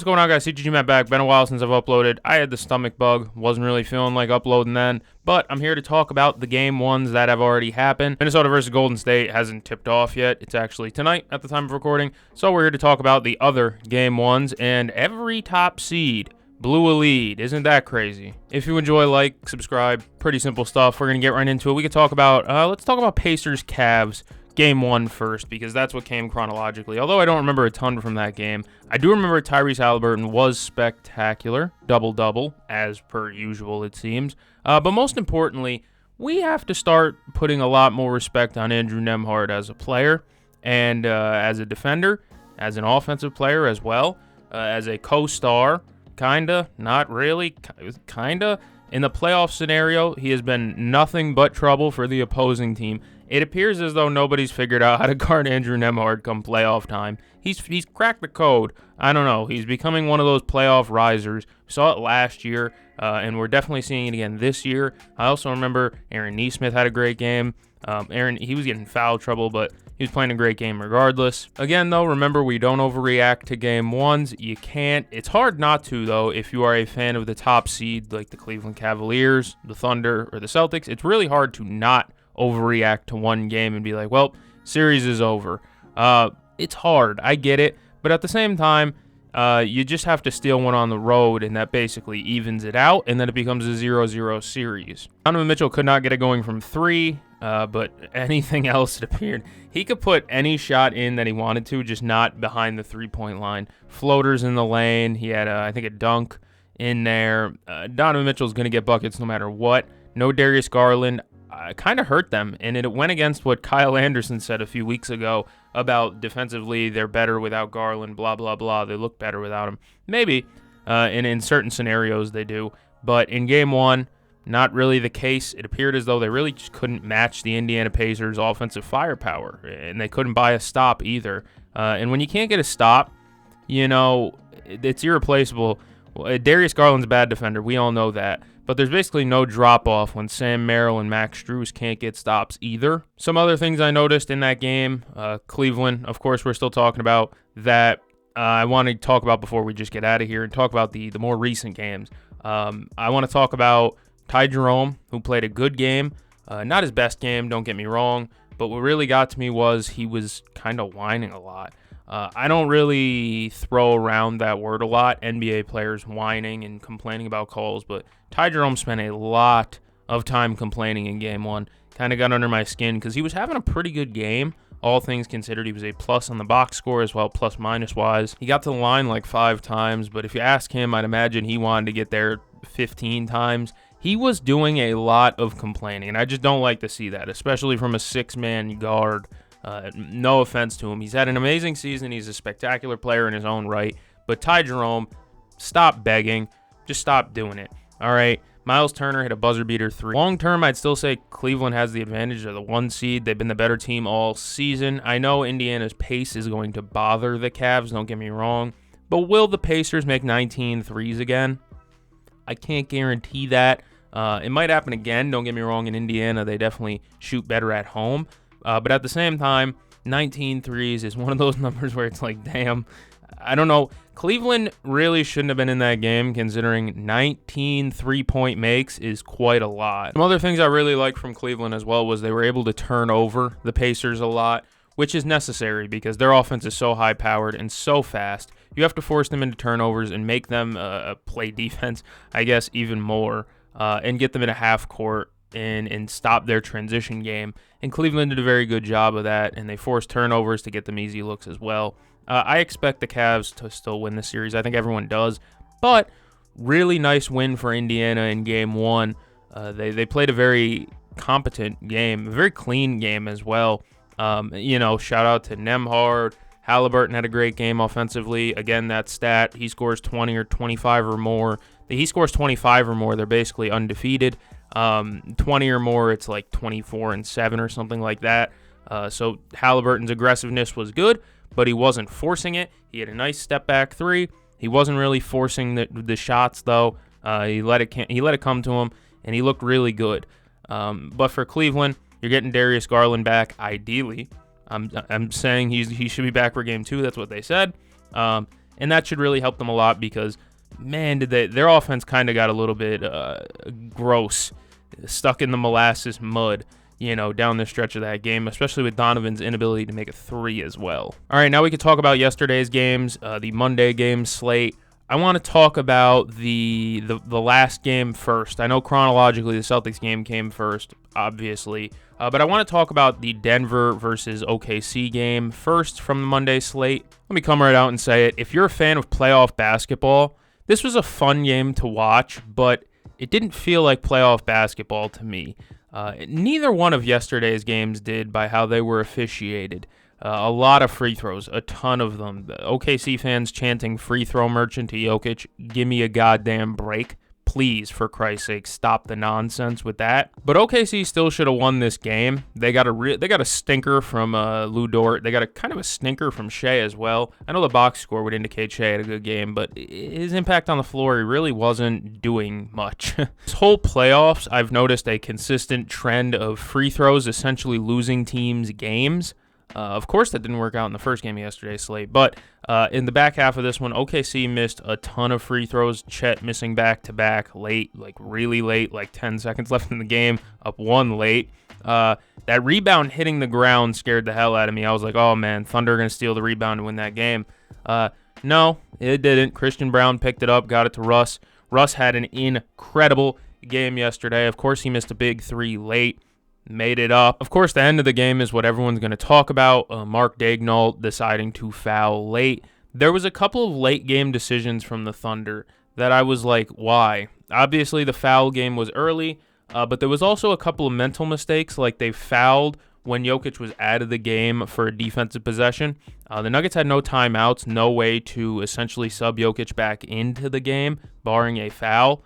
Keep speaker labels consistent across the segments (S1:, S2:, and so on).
S1: What's going on, guys? CGG Matt back. Been a while since I've uploaded. I had the stomach bug. Wasn't really feeling like uploading then. But I'm here to talk about the game ones that have already happened. Minnesota versus Golden State hasn't tipped off yet. It's actually tonight at the time of recording. So we're here to talk about the other game ones. And every top seed blew a lead. Isn't that crazy? If you enjoy, like, subscribe. Pretty simple stuff. We're going to get right into it. We could talk about, let's talk about Pacers Cavs. Game one first, because that's what came chronologically. Although I don't remember a ton from that game, I do remember Tyrese Halliburton was spectacular, double-double, as per usual it seems. But most importantly, we have to start putting a lot more respect on Andrew Nembhard as a player and as a defender, as an offensive player as well, as a co-star, kinda, not really, kinda. In the playoff scenario, he has been nothing but trouble for the opposing team. It appears as though nobody's figured out how to guard Andrew Nembhard come playoff time. He's cracked the code. I don't know. He's becoming one of those playoff risers. We saw it last year, and we're definitely seeing it again this year. I also remember Aaron Nesmith had a great game. He was getting foul trouble, but he was playing a great game regardless. Again, though, remember, we don't overreact to game ones. You can't. It's hard not to, though, if you are a fan of the top seed, like the Cleveland Cavaliers, the Thunder, or the Celtics. It's really hard to not overreact to one game and be like, well, series is over. It's hard. I get it. But at the same time, you just have to steal one on the road, and that basically evens it out, and then it becomes a 0-0 series. Donovan Mitchell could not get it going from three, but anything else, it appeared. He could put any shot in that he wanted to, just not behind the three-point line. Floaters in the lane. He had, I think, a dunk in there. Donovan Mitchell's going to get buckets no matter what. No Darius Garland. Kind of hurt them, and it went against what Kyle Anderson said a few weeks ago about defensively they're better without Garland, blah, blah, blah. They look better without him. Maybe, and in certain scenarios they do, but in game one, not really the case. It appeared as though they really just couldn't match the Indiana Pacers' offensive firepower, and they couldn't buy a stop either. And when you can't get a stop, you know, it's irreplaceable. Darius Garland's a bad defender. We all know that. But there's basically no drop-off when Sam Merrill and Max Strus can't get stops either. Some other things I noticed in that game, Cleveland, of course, we're still talking about that. I want to talk about before we just get out of here and talk about the more recent games. I want to talk about Ty Jerome, who played a good game. Not his best game, don't get me wrong. But what really got to me was he was kind of whining a lot. I don't really throw around that word a lot, NBA players whining and complaining about calls, but Ty Jerome spent a lot of time complaining in game one. Kind of got under my skin because he was having a pretty good game, all things considered. He was a plus on the box score as well, plus-minus wise. He got to the line like 5 times, but if you ask him, I'd imagine he wanted to get there 15 times. He was doing a lot of complaining, and I just don't like to see that, especially from a 6-man guard. No offense to him. He's had an amazing season. He's a spectacular player in his own right. But Ty Jerome, stop begging. Just stop doing it. All right. Miles Turner hit a buzzer beater 3. Long term, I'd still say Cleveland has the advantage of the 1 seed. They've been the better team all season. I know Indiana's pace is going to bother the Cavs. Don't get me wrong. But will the Pacers make 19 threes again? I can't guarantee that. It might happen again. Don't get me wrong. In Indiana, they definitely shoot better at home. But at the same time, 19 threes is one of those numbers where it's like, damn, I don't know. Cleveland really shouldn't have been in that game, considering 19 3-point makes is quite a lot. Some other things I really liked from Cleveland as well was they were able to turn over the Pacers a lot, which is necessary because their offense is so high-powered and so fast. You have to force them into turnovers and make them play defense, I guess, even more, and get them in a half court and stop their transition game. And Cleveland did a very good job of that, and they forced turnovers to get them easy looks as well. I expect the Cavs to still win the series. I think everyone does. But really nice win for Indiana in game one. They played a very competent game, a very clean game as well. Shout out to Nembhard. Halliburton had a great game offensively. Again, that stat, he scores 20 or 25 or more. He scores 25 or more, they're basically undefeated. 20 or more, it's like 24-7 or something like that. So Halliburton's aggressiveness was good, but he wasn't forcing it. He had a nice step back 3. He wasn't really forcing the shots though. He let it come to him, and he looked really good. But for Cleveland, you're getting Darius Garland back ideally. I'm saying he should be back for game 2. That's what they said. And and that should really help them a lot because, man, their offense kind of got a little bit gross, stuck in the molasses mud, down the stretch of that game, especially with Donovan's inability to make a three as well. All right, now we could talk about yesterday's games, the Monday game slate. I want to talk about the last game first. I know chronologically the Celtics game came first, obviously, but I want to talk about the Denver versus OKC game first from the Monday slate. Let me come right out and say it. If you're a fan of playoff basketball, this was a fun game to watch, but it didn't feel like playoff basketball to me. Neither one of yesterday's games did by how they were officiated. A lot of free throws, a ton of them. The OKC fans chanting free throw merchant to Jokic, give me a goddamn break. Please, for Christ's sake, stop the nonsense with that. But OKC still should have won this game. They got a stinker from Lou Dort. They got a kind of a stinker from Shea as well. I know the box score would indicate Shea had a good game, but his impact on the floor, he really wasn't doing much. This whole playoffs, I've noticed a consistent trend of free throws essentially losing teams' games. Of course, that didn't work out in the first game of yesterday's slate, but in the back half of this one, OKC missed a ton of free throws. Chet missing back-to-back late, like really late, like 10 seconds left in the game, up one late. That rebound hitting the ground scared the hell out of me. I was like, oh, man, Thunder are going to steal the rebound and win that game. No, it didn't. Christian Brown picked it up, got it to Russ. Russ had an incredible game yesterday. Of course, he missed a big three late. Made it up. Of course, the end of the game is what everyone's going to talk about. Mark Daigneault deciding to foul late. There was a couple of late game decisions from the Thunder that I was like, why? Obviously, the foul game was early, but there was also a couple of mental mistakes, like they fouled when Jokic was out of the game for a defensive possession. The Nuggets had no timeouts, no way to essentially sub Jokic back into the game, barring a foul.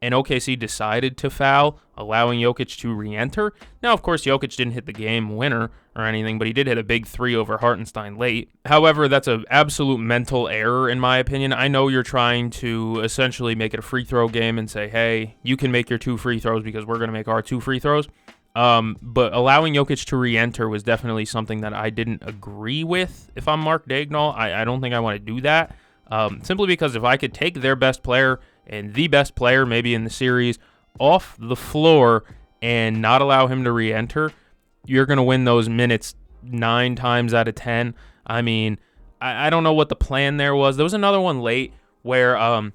S1: And OKC decided to foul, allowing Jokic to re-enter. Now, of course, Jokic didn't hit the game winner or anything, but he did hit a big three over Hartenstein late. However, that's an absolute mental error, in my opinion. I know you're trying to essentially make it a free throw game and say, hey, you can make your two free throws because we're going to make our two free throws. But allowing Jokic to re-enter was definitely something that I didn't agree with. If I'm Mark Daigneault, I don't think I want to do that. Simply because if I could take their best player and the best player maybe in the series off the floor and not allow him to re-enter, you're going to win those minutes 9 times out of 10. I mean, I don't know what the plan there was. There was another one late where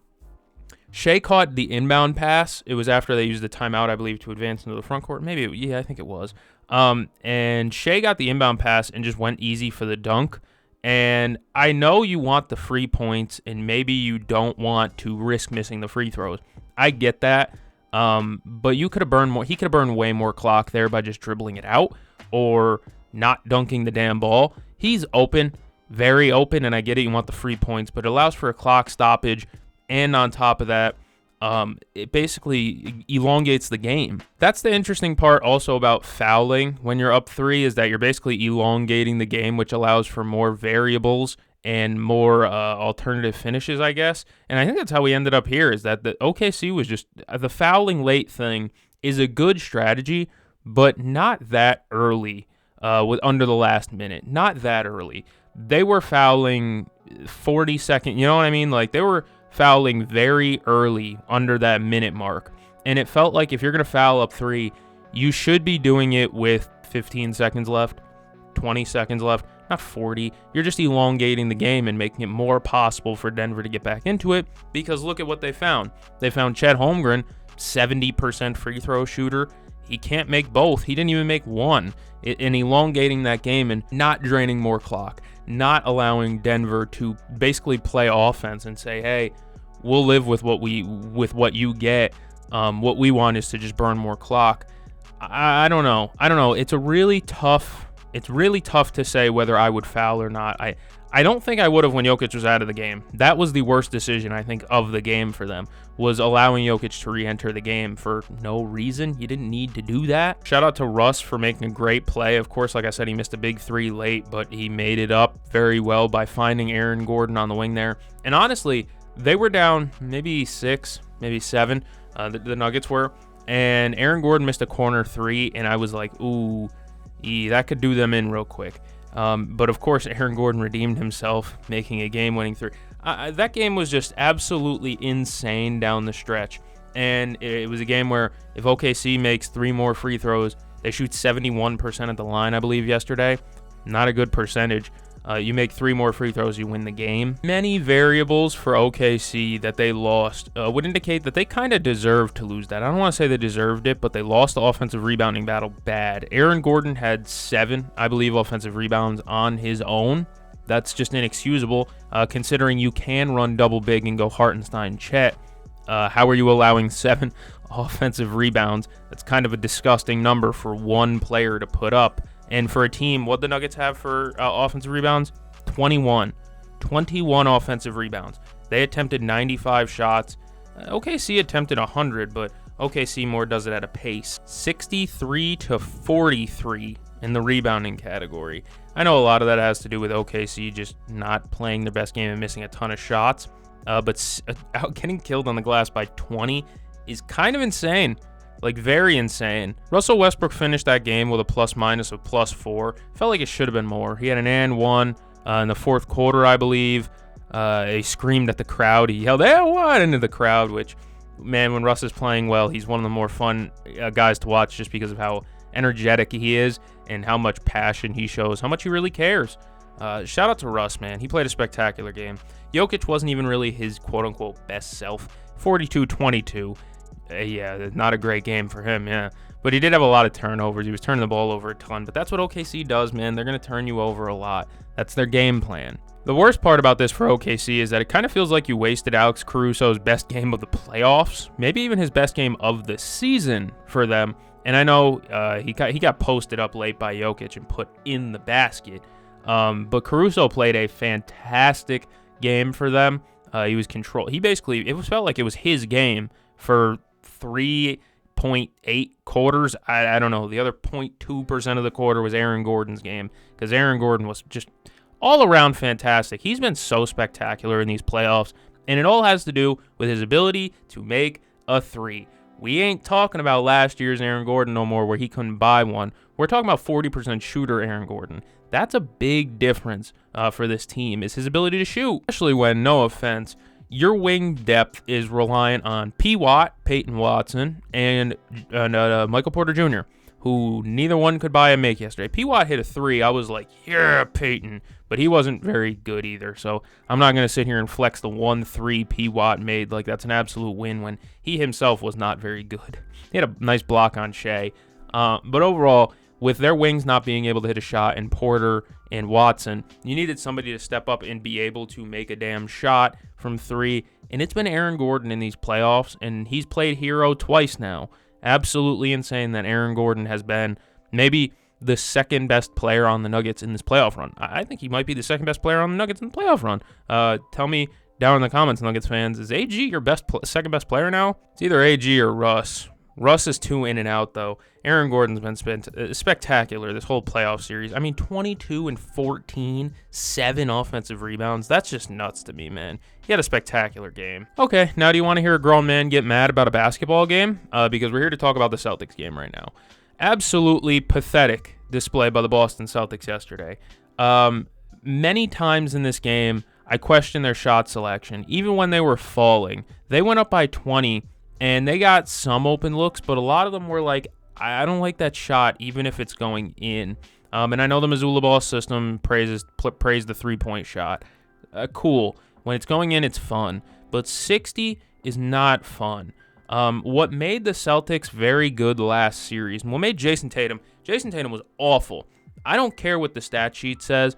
S1: Shea caught the inbound pass. It was after they used the timeout, I believe, to advance into the front court. Maybe, I think it was. And Shea got the inbound pass and just went easy for the dunk. And I know you want the free points, and maybe you don't want to risk missing the free throws. I get that, but you could have burned more. He could have burned way more clock there by just dribbling it out or not dunking the damn ball. He's open, very open, and I get it. You want the free points, but it allows for a clock stoppage, and on top of that, it basically elongates the game. That's the interesting part also about fouling when you're up 3 is that you're basically elongating the game, which allows for more variables and more alternative finishes, I guess. And I think that's how we ended up here is that the OKC was just the fouling late thing is a good strategy, but not that early with under the last minute. Not that early. They were fouling 40 seconds. You know what I mean? Like they were fouling very early under that minute mark. And it felt like if you're going to foul up 3, you should be doing it with 15 seconds left, 20 seconds left, not 40. You're just elongating the game and making it more possible for Denver to get back into it because look at what they found. They found Chet Holmgren, 70% free throw shooter. He can't make both. He didn't even make one. In elongating that game and not draining more clock, not allowing Denver to basically play offense and say, hey, we'll live with what you get. What we want is to just burn more clock. I don't know. It's really tough to say whether I would foul or not. I don't think I would have when Jokic was out of the game. That was the worst decision, I think, of the game for them, was allowing Jokic to re-enter the game for no reason. You didn't need to do that. Shout out to Russ for making a great play. Of course, like I said, he missed a big 3 late, but he made it up very well by finding Aaron Gordon on the wing there. And honestly, they were down maybe 6, maybe 7, the Nuggets were, and Aaron Gordon missed a corner 3, and I was like, ooh, that could do them in real quick. But of course, Aaron Gordon redeemed himself, making a game-winning three. That game was just absolutely insane down the stretch. And it was a game where if OKC makes 3 more free throws, they shoot 71% at the line, I believe, yesterday. Not a good percentage. You make 3 more free throws, you win the game. Many variables for OKC that they lost would indicate that they kind of deserved to lose that. I don't want to say they deserved it, but they lost the offensive rebounding battle bad. Aaron Gordon had 7, I believe, offensive rebounds on his own. That's just inexcusable, considering you can run double big and go Hartenstein, Chet. How are you allowing 7 offensive rebounds? That's kind of a disgusting number for one player to put up. And for a team, what the Nuggets have for offensive rebounds? 21. 21 offensive rebounds. They attempted 95 shots. OKC attempted 100, but OKC more does it at a pace. 63 to 43 in the rebounding category. I know a lot of that has to do with OKC just not playing their best game and missing a ton of shots. But getting killed on the glass by 20 is kind of insane. Like, very insane. Russell Westbrook finished that game with a plus-minus of +4. Felt like it should have been more. He had an and one in the fourth quarter, I believe. He screamed at the crowd. He yelled, "And one!" into the crowd, which, man, when Russ is playing well, he's one of the more fun guys to watch just because of how energetic he is and how much passion he shows, how much he really cares. Shout out to Russ, man. He played a spectacular game. Jokic wasn't even really his quote-unquote best self. 42-22. Yeah, not a great game for him, yeah. But he did have a lot of turnovers. He was turning the ball over a ton. But that's what OKC does, man. They're going to turn you over a lot. That's their game plan. The worst part about this for OKC is that it kind of feels like you wasted Alex Caruso's best game of the playoffs, maybe even his best game of the season for them. And I know he got posted up late by Jokic and put in the basket. But Caruso played a fantastic game for them. He was controlled. It felt like it was his game for 3.8 quarters. I don't know. The other 0.2% of the quarter was Aaron Gordon's game because Aaron Gordon was just all around fantastic. He's been so spectacular in these playoffs, and it all has to do with his ability to make a 3. We ain't talking about last year's Aaron Gordon no more where he couldn't buy one. We're talking about 40% shooter Aaron Gordon. That's a big difference for this team, is his ability to shoot, especially when, no offense, your wing depth is reliant on P. Watt, Peyton Watson, and Michael Porter Jr., who neither one could buy a make yesterday. P. Watt hit a 3. I was like, yeah, Peyton. But he wasn't very good either. So I'm not going to sit here and flex the 1-3 P. Watt made like that's an absolute win when he himself was not very good. He had a nice block on Shea. But overall, with their wings not being able to hit a shot and Porter and Watson, you needed somebody to step up and be able to make a damn shot from 3. And it's been Aaron Gordon in these playoffs, and he's played hero twice now. Absolutely insane that Aaron Gordon has been maybe the second best player on the Nuggets in this playoff run. I think he might be the second best player on the Nuggets in the playoff run. Tell me down in the comments, Nuggets fans, is AG your second best player now? It's either AG or Russ. Russ is too in and out, though. Aaron Gordon's been spectacular this whole playoff series. I mean, 22 and 14, 7 offensive rebounds. That's just nuts to me, man. He had a spectacular game. Okay, now do you want to hear a grown man get mad about a basketball game? Because we're here to talk about the Celtics game right now. Absolutely pathetic display by the Boston Celtics yesterday. Many times in this game, I questioned their shot selection. Even when they were falling, they went up by 20, and they got some open looks, but a lot of them were like, I don't like that shot, even if it's going in. And I know the Missoula ball system praised the three-point shot. Cool. When it's going in, it's fun. But 60 is not fun. What made the Celtics very good last series, and what made Jason Tatum was awful. I don't care what the stat sheet says.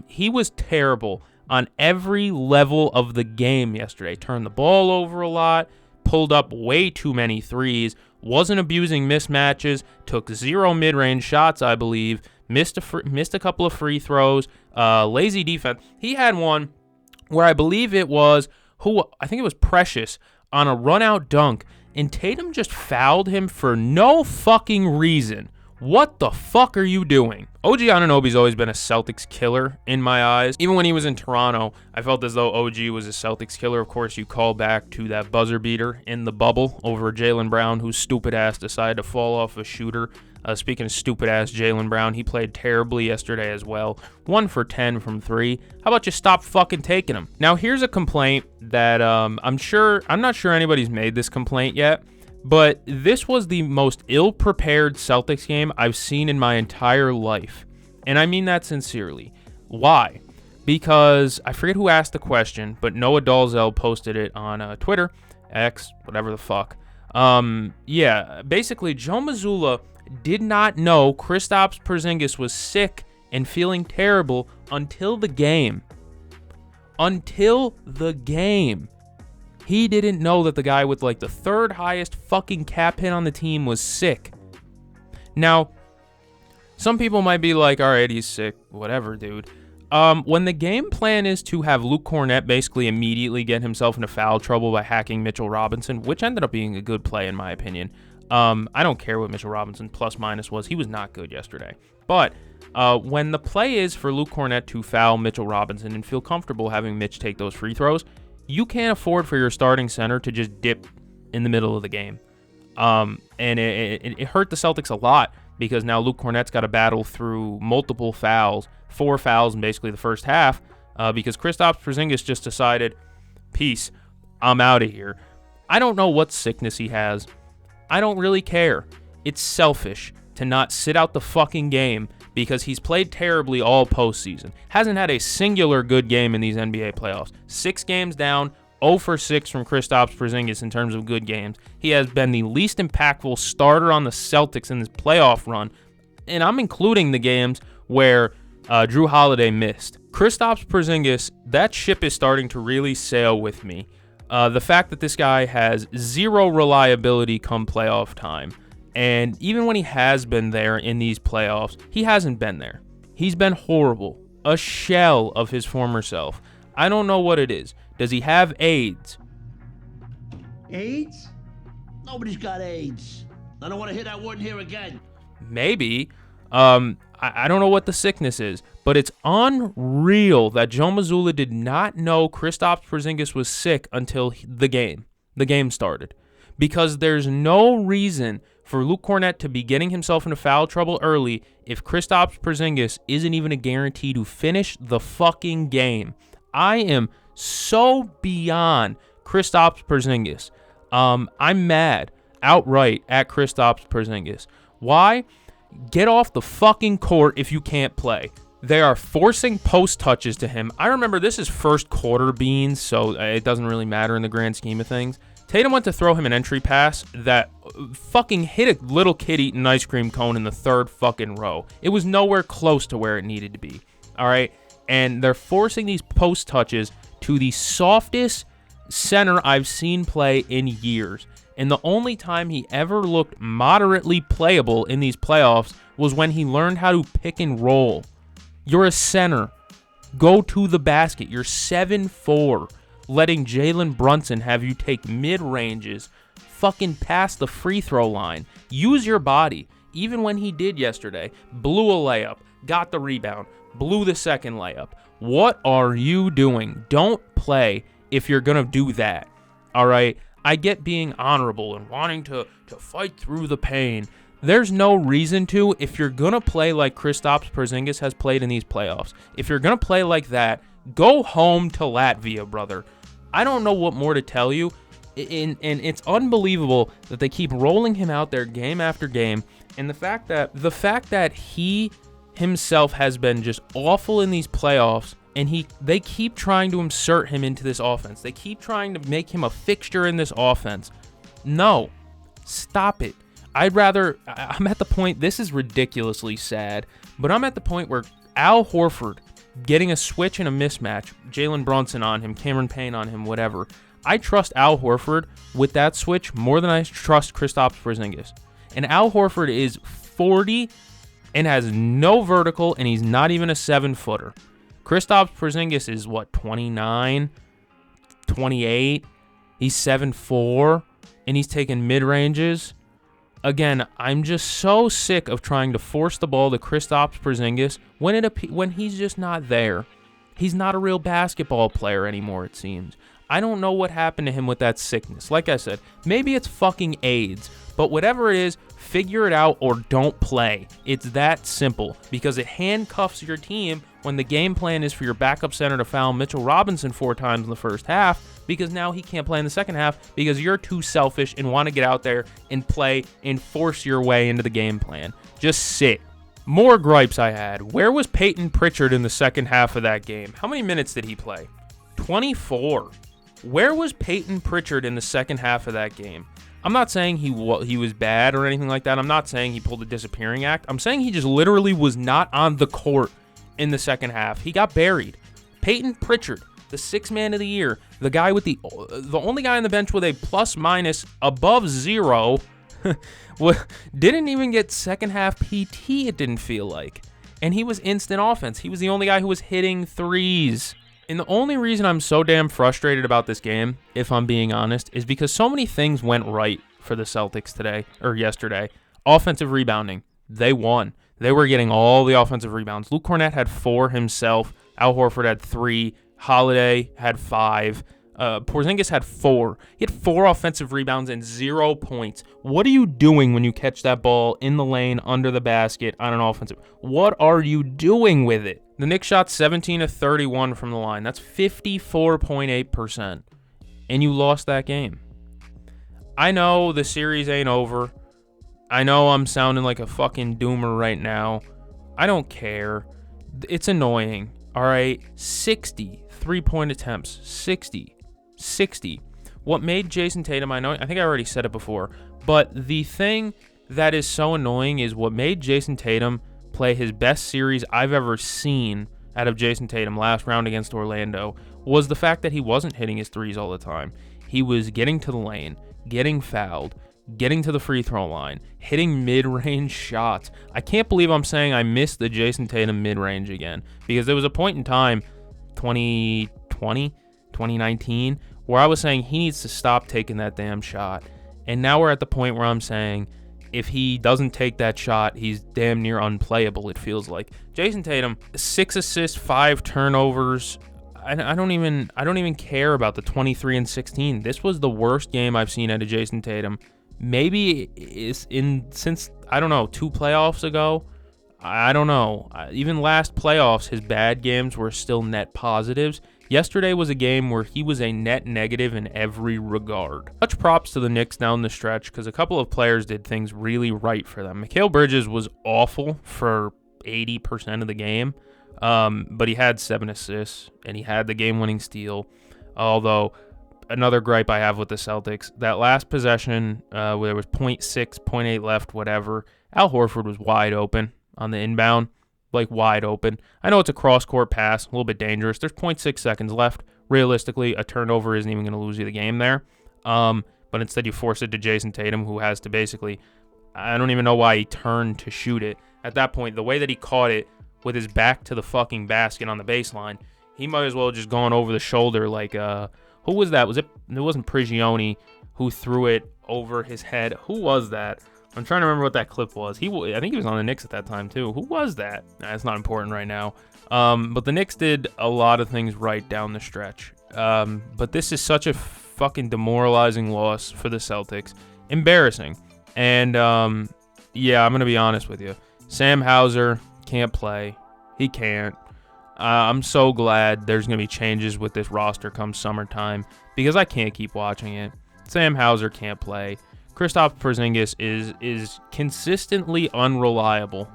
S1: He was terrible on every level of the game yesterday. Turned the ball over a lot, pulled up way too many threes, wasn't abusing mismatches, took 0 mid-range shots, I believe, missed a couple of free throws, lazy defense. He had one where I believe it was Precious on a run-out dunk, and Tatum just fouled him for no fucking reason. What the fuck are you doing? OG Anunoby's always been a Celtics killer in my eyes. Even when he was in Toronto, I felt as though OG was a Celtics killer. Of course, you call back to that buzzer beater in the bubble over Jaylen Brown, whose stupid ass decided to fall off a shooter Speaking of stupid-ass Jaylen Brown, he played terribly yesterday as well. 1 for 10 from 3. How about you stop fucking taking them? Now, here's a complaint that I'm not sure anybody's made this complaint yet, but this was the most ill-prepared Celtics game I've seen in my entire life. And I mean that sincerely. Why? Because I forget who asked the question, but Noah Dalzell posted it on Twitter, X, whatever the fuck. Basically, Joe Mazzulla did not know Kristaps Porzingis was sick and feeling terrible until the game. Until the game. He didn't know that the guy with like the third highest fucking cap hit on the team was sick. Now, some people might be like, all right, he's sick, whatever, dude. When the game plan is to have Luke Kornet basically immediately get himself into foul trouble by hacking Mitchell Robinson, which ended up being a good play in my opinion. I don't care what Mitchell Robinson plus minus was. He was not good yesterday. But when the play is for Luke Kornet to foul Mitchell Robinson and feel comfortable having Mitch take those free throws, you can't afford for your starting center to just dip in the middle of the game. And it hurt the Celtics a lot because now Luke Kornet's got to battle through multiple fouls, 4 fouls in basically the first half, because Kristaps Porzingis just decided, peace, I'm out of here. I don't know what sickness he has. I don't really care. It's selfish to not sit out the fucking game because he's played terribly all postseason. Hasn't had a singular good game in these NBA playoffs. 6 games down, 0 for 6 from Kristaps Porzingis in terms of good games. He has been the least impactful starter on the Celtics in this playoff run, and I'm including the games where Drew Holiday missed. Kristaps Porzingis, that ship is starting to really sail with me. The fact that this guy has zero reliability come playoff time, and even when he has been there in these playoffs, he hasn't been there. He's been horrible, a shell of his former self. I don't know what it is. Does he have AIDS?
S2: AIDS? Nobody's got AIDS. I don't want to hear that word here again.
S1: Maybe. I don't know what the sickness is, but it's unreal that Joe Mazzulla did not know Kristaps Porzingis was sick until the game started. Because there's no reason for Luke Kornet to be getting himself into foul trouble early if Kristaps Porzingis isn't even a guarantee to finish the fucking game. I am so beyond Kristaps Porzingis. I'm mad outright at Kristaps Porzingis. Why? Get off the fucking court if you can't play. They are forcing post touches to him. I remember this is first quarter beans, so it doesn't really matter in the grand scheme of things. Tatum went to throw him an entry pass that fucking hit a little kid eating an ice cream cone in the third fucking row. It was nowhere close to where it needed to be. All right? And they're forcing these post touches to the softest center I've seen play in years. And the only time he ever looked moderately playable in these playoffs was when he learned how to pick and roll. You're a center. Go to the basket. You're 7'4", letting Jalen Brunson have you take mid-ranges, fucking past the free throw line. Use your body. Even when he did yesterday, blew a layup, got the rebound, blew the second layup. What are you doing? Don't play if you're going to do that. All right? I get being honorable and wanting to fight through the pain. There's no reason to if you're going to play like Kristaps Porzingis has played in these playoffs. If you're going to play like that, go home to Latvia, brother. I don't know what more to tell you. And it's unbelievable that they keep rolling him out there game after game. And the fact that he himself has been just awful in these playoffs, and they keep trying to insert him into this offense. They keep trying to make him a fixture in this offense. No, stop it. I'm at the point, this is ridiculously sad, but I'm at the point where Al Horford getting a switch and a mismatch, Jalen Brunson on him, Cameron Payne on him, whatever. I trust Al Horford with that switch more than I trust Kristaps Porzingis. And Al Horford is 40 and has no vertical, and he's not even a 7-footer. Kristaps Porzingis is, 29, 28? He's 7'4", and he's taking mid-ranges. Again, I'm just so sick of trying to force the ball to Kristaps Porzingis when he's just not there. He's not a real basketball player anymore, it seems. I don't know what happened to him with that sickness. Like I said, maybe it's fucking AIDS, but whatever it is, figure it out or don't play. It's that simple because it handcuffs your team when the game plan is for your backup center to foul Mitchell Robinson 4 times in the first half, because now he can't play in the second half because you're too selfish and want to get out there and play and force your way into the game plan. Just sit. More gripes I had. Where was Peyton Pritchard in the second half of that game? How many minutes did he play? 24. Where was Peyton Pritchard in the second half of that game? I'm not saying he was bad or anything like that. I'm not saying he pulled a disappearing act. I'm saying he just literally was not on the court in the second half. He got buried. Peyton Pritchard, the sixth man of the year, the guy with the only guy on the bench with a plus minus above 0, didn't even get second half PT, it didn't feel like. And he was instant offense. He was the only guy who was hitting threes. And the only reason I'm so damn frustrated about this game, if I'm being honest, is because so many things went right for the Celtics yesterday. Offensive rebounding, they won. They were getting all the offensive rebounds. Luke Cornett had 4 himself. Al Horford had 3. Holiday had 5. Porzingis had 4. He had 4 offensive rebounds and 0 points. What are you doing when you catch that ball in the lane under the basket on an offensive? What are you doing with it? The Knicks shot 17 of 31 from the line. That's 54.8%. And you lost that game. I know the series ain't over. I know I'm sounding like a fucking doomer right now. I don't care. It's annoying. All right, 60 3-point attempts. 60. What made Jason Tatum, I think I already said it before, but the thing that is so annoying is what made Jason Tatum play his best series I've ever seen out of Jason Tatum last round against Orlando was the fact that he wasn't hitting his threes all the time. He was getting to the lane, getting fouled, getting to the free throw line, hitting mid-range shots. I can't believe I'm saying I missed the Jason Tatum mid-range again, because there was a point in time, 2020, 2019, where I was saying he needs to stop taking that damn shot. And now we're at the point where I'm saying if he doesn't take that shot, he's damn near unplayable, it feels like. Jason Tatum, 6 assists, 5 turnovers. I don't even care about the 23 and 16. This was the worst game I've seen out of Jason Tatum. Maybe since, I don't know, 2 playoffs ago. I don't know. Even last playoffs, his bad games were still net positives. Yesterday was a game where he was a net negative in every regard. Much props to the Knicks down the stretch because a couple of players did things really right for them. Mikal Bridges was awful for 80% of the game, but he had 7 assists and he had the game-winning steal. Although, another gripe I have with the Celtics, that last possession where there was 0.6, 0.8 left, whatever, Al Horford was wide open on the inbound. Like wide open. I know it's a cross-court pass, a little bit dangerous. There's 0.6 seconds left. Realistically, a turnover isn't even going to lose you the game there. But instead you force it to Jason Tatum, who has to basically, I don't even know why he turned to shoot it. At that point, the way that he caught it with his back to the fucking basket on the baseline, he might as well have just gone over the shoulder like, who was that? It wasn't Prigioni who threw it over his head. Who was that? I'm trying to remember what that clip was. I think he was on the Knicks at that time, too. Who was that? That's not important right now. But the Knicks did a lot of things right down the stretch. But this is such a fucking demoralizing loss for the Celtics. Embarrassing. And, yeah, I'm going to be honest with you. Sam Hauser can't play. He can't. I'm so glad there's going to be changes with this roster come summertime because I can't keep watching it. Sam Hauser can't play. Kristaps Porzingis is consistently unreliable.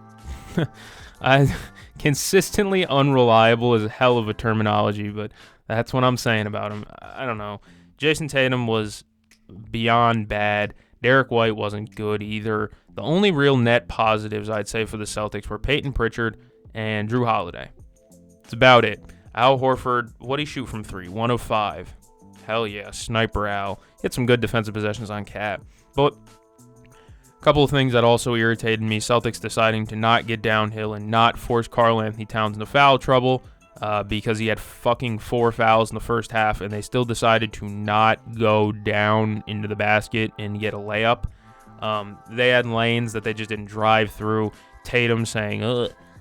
S1: Consistently unreliable is a hell of a terminology, but that's what I'm saying about him. I don't know. Jason Tatum was beyond bad. Derek White wasn't good either. The only real net positives, I'd say, for the Celtics were Peyton Pritchard and Drew Holiday. That's about it. Al Horford, what'd he shoot from 3? 1 of 5. Hell yeah, Sniper Al. He had some good defensive possessions on Cat. But a couple of things that also irritated me, Celtics deciding to not get downhill and not force Karl Anthony Towns into foul trouble because he had fucking 4 fouls in the first half, and they still decided to not go down into the basket and get a layup. They had lanes that they just didn't drive through. Tatum saying,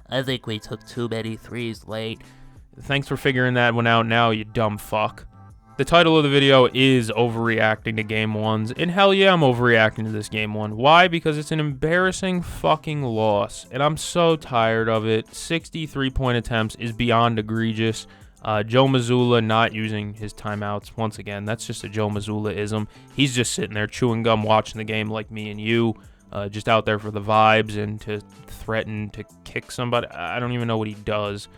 S1: I think we took too many threes late. Thanks for figuring that one out now, you dumb fuck. The title of the video is Overreacting to Game 1s, and hell yeah, I'm overreacting to this Game 1. Why? Because it's an embarrassing fucking loss, and I'm so tired of it. 63-point attempts is beyond egregious. Joe Mazzulla not using his timeouts. Once again, that's just a Joe Mazzulla-ism. He's just sitting there chewing gum watching the game like me and you, just out there for the vibes and to threaten to kick somebody. I don't even know what he does.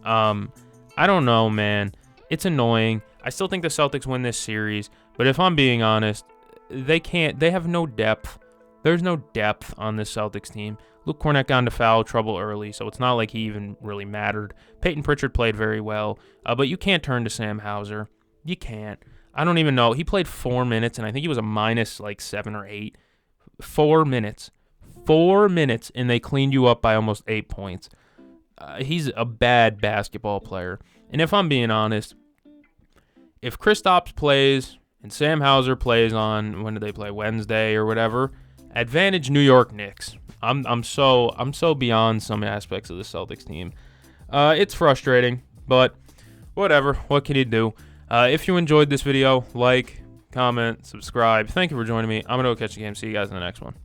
S1: I don't know, man. It's annoying. I still think the Celtics win this series, but if I'm being honest, they have no depth. There's no depth on this Celtics team. Luke Cornett got into foul trouble early, so it's not like he even really mattered. Peyton Pritchard played very well, but you can't turn to Sam Hauser. You can't. I don't even know. He played 4 minutes, and I think he was a minus like 7 or 8. 4 minutes. 4 minutes, and they cleaned you up by almost 8 points. He's a bad basketball player. And if I'm being honest, if Kristaps plays and Sam Hauser plays on, when do they play, Wednesday or whatever, advantage New York Knicks. I'm so beyond some aspects of the Celtics team. It's frustrating, but whatever. What can you do? If you enjoyed this video, like, comment, subscribe. Thank you for joining me. I'm gonna go catch the game. See you guys in the next one.